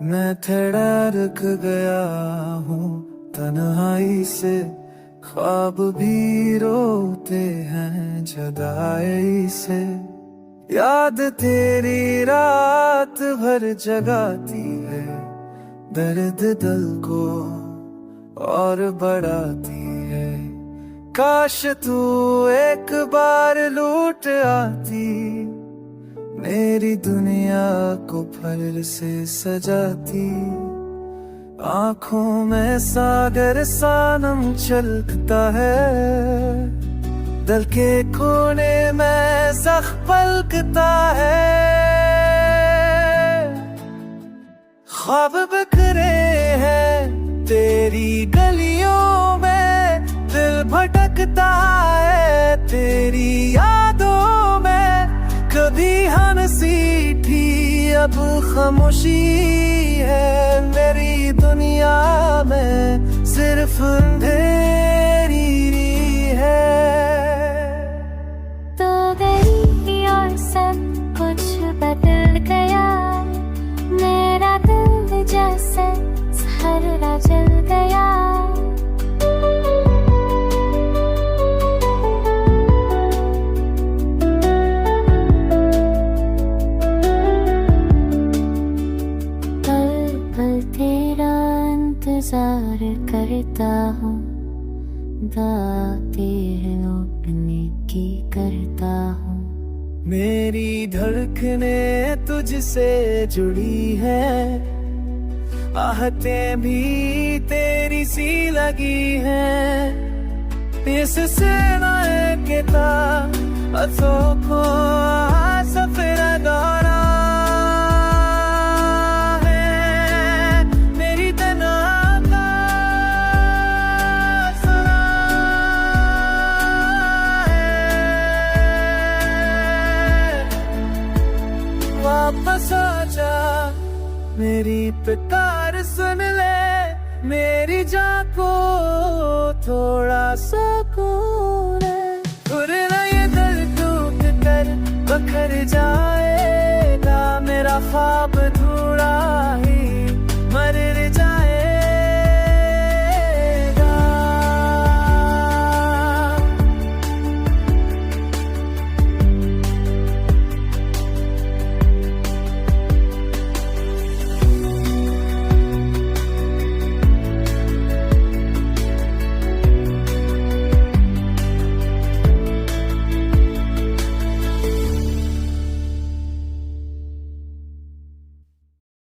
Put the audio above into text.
मैं थोड़ा रुक गया हूँ तन्हाई से, ख्वाब भी रोते हैं जुदाई से। याद तेरी रात भर जगाती है, दर्द दिल को और बढ़ाती है। काश तू एक बार लूट आती, मेरी दुनिया को फल से सजाती। आँखों में सागर सानम छलकता है, दिल के कोने में ज़ख्म पलकता है। ख्वाब बिखरे हैं तेरी गलियों में, दिल भटकता है तेरी यादों में। कभी हंसी थी अब खामोशी है, मेरी दुनिया में सिर्फ अंधेरी है। तो गई और सब कुछ बदल गया, मेरा दिल जैसे सहरा जल गया। तेरा इंतजार करता हूँ, दातें लौटने की करता हूँ। मेरी धड़कनें तुझसे जुड़ी है, आहतें भी तेरी सी लगी हैं। इससे ना कहता अथों को सफेरा दौरा वापस आ जा, मेरी पुकार सुन ले। मेरी जान को थोड़ा सुकून है, वरना ये दिल टूट कर बखर जाएगा। मेरा ख्वाब